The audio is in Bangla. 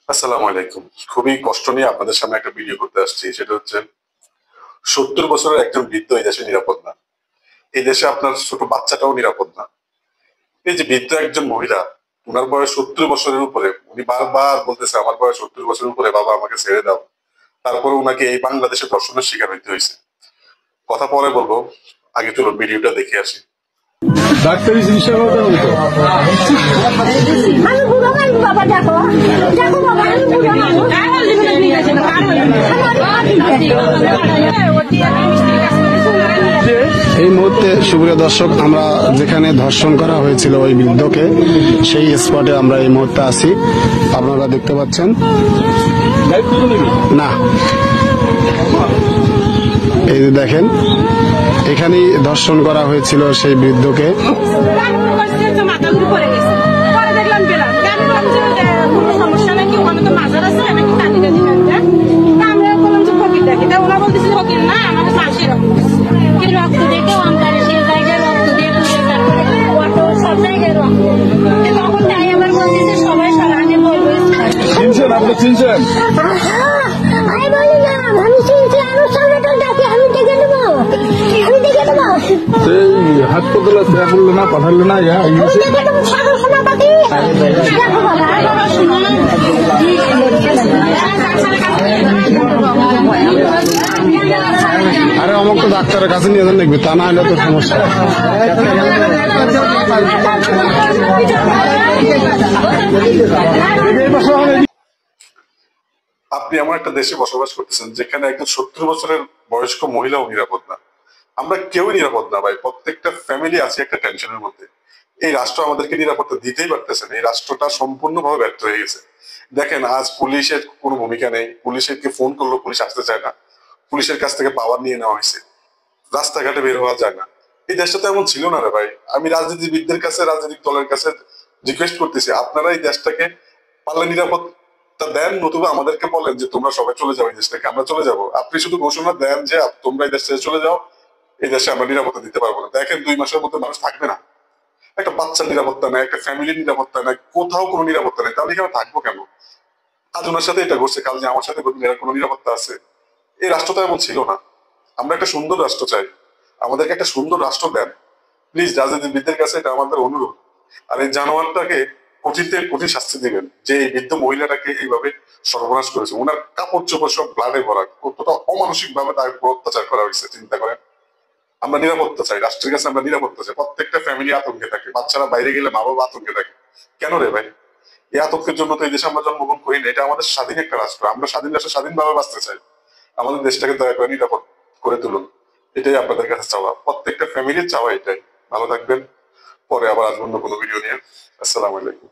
আসসালামু আলাইকুম। খুবই কষ্ট নিয়ে আপনাদের সামনে একটা ভিডিও করতে আসছি। সেটা হচ্ছে ৭০ বছরের একজন বৃদ্ধ এই দেশে নিরাপদ না। এই দেশে আপনার ছোট বাচ্চাটাও নিরাপদ না। এই যে বৃদ্ধ একজন মহিলা, উনার বয়স ৭০ বছরের উপরে। উনি বারবার বলতেছে আমার বয়স ৭০ বছরের উপরে, বাবা আমাকে ছেড়ে দাও। তারপরে উনাকে এই বাংলাদেশে ধর্ষণের শিকার হইতে হয়েছে। কথা পরে বলবো, আগে চলুন ভিডিওটা দেখে আসি। ডাক্তারি চিকিৎসা করতে হবে তো। আমি বুড়ো মানুষ বাবা, দেখো দেখো বাবা, আমি বুড়ো মানুষ। এই মুহূর্তে সুপ্রিয় দর্শক, আমরা যেখানে ধর্ষণ করা হয়েছিল ওই বৃদ্ধকে, সেই স্পটে আমরা এই মুহূর্তে আছি। আপনারা দেখতে পাচ্ছেন না, এই যে দেখেন, এখানেই ধর্ষণ করা হয়েছিল সেই বৃদ্ধকে। চিনছেন, আপনি চিনছেন? হাত পতলা করলো না, পাঠালো না। আরে অমুক তো ডাক্তারের কাছে নিয়ে যান দেখবি, তা না হলে তো সমস্যা। আপনি এমন একটা দেশে বসবাস করতেছেন যেখানে একজন ৭০ বছরের বয়স্ক মহিলাও নিরাপদ না। আমরা কেউই নিরাপদ না ভাই। প্রত্যেকটা ফ্যামিলি আছে একটা টেনশনের মধ্যে। এই রাষ্ট্র আমাদেরকে নিরাপত্তা দিতেই পারতেছে না। এই রাষ্ট্রটা সম্পূর্ণভাবে ব্যর্থ হয়ে গেছে। দেখেন, আজ পুলিশের কোনো ভূমিকা নেই। পুলিশকে ফোন করলেও পুলিশ আসতে চায় না। পুলিশের কাছ থেকে পাওয়ার নিয়ে নেওয়া হয়েছে। রাস্তাঘাটে বের হওয়া যায় না। এই দেশটা তো এমন ছিল না রে ভাই। আমি রাজনীতিবিদদের কাছে, রাজনৈতিক দলের কাছে রিকোয়েস্ট করতেছি, আপনারা এই দেশটাকে পারলে নিরাপত্তা দেন, নতুবা আমাদেরকে বলেন যে তোমরা সবাই চলে যাও এই দেশ থেকে, আমরা চলে যাবো। আপনি শুধু ঘোষণা দেন যে তোমরা এই দেশ থেকে চলে যাও, এই দেশে আমরা নিরাপত্তা দিতে পারবো না। দেখেন, ২ মাসের মধ্যে মানুষ থাকবে না। একটা বাচ্চার নিরাপত্তা নাই, একটা ফ্যামিলির নিরাপত্তা নাই, কোথাও কোনো নিরাপত্তা নেই। তাহলে এখানে থাকবো কেন? আজ ওনার সাথে এটা ঘটছে, কাল যে আমার সাথে ঘটবে, এর কোনো নিরাপত্তা আছে? এই রাষ্ট্রটা এমন ছিল না। আমরা একটা সুন্দর রাষ্ট্র চাই। আমাদেরকে একটা সুন্দর রাষ্ট্র দেন প্লিজ। রাজনীতিবিদদের কাছে এটা আমাদের অনুরোধ। আর এই জানোয়ারটাকে কঠিন থেকে কঠিন শাস্তি দিবেন, যে এই বৃদ্ধ মহিলাটাকে এইভাবে সর্বনাশ করেছে। ওনার কাপড় চোপড় সব ব্লাডে ভরা। কতটা অমানসিক ভাবে তার উপর অত্যাচার করা হয়েছে চিন্তা করেন। আমরা নিরাপত্তা চাই, রাষ্ট্রের কাছে আমরা নিরাপত্তা চাই। প্রত্যেকটা ফ্যামিলি আতঙ্কে থাকে, বাচ্চারা বাইরে গেলে মা বাবা আতঙ্কে থাকে। কেন রে ভাই? এই আতঙ্কের জন্য তো এই দেশে আমরা জন্মগ্রহণ করি না। এটা আমাদের স্বাধীন একটা রাষ্ট্র। আমরা স্বাধীন রাষ্ট্রে স্বাধীনভাবে বাঁচতে চাই। আমাদের দেশটাকে দয়া করে নিরাপদ করে তুলুন, এটাই আপনাদের কাছে চাওয়া। প্রত্যেকটা ফ্যামিলির চাওয়া এটাই। ভালো থাকবেন। পরে আবার আসবো অন্য কোনো ভিডিও নিয়ে। আসসালামু আলাইকুম।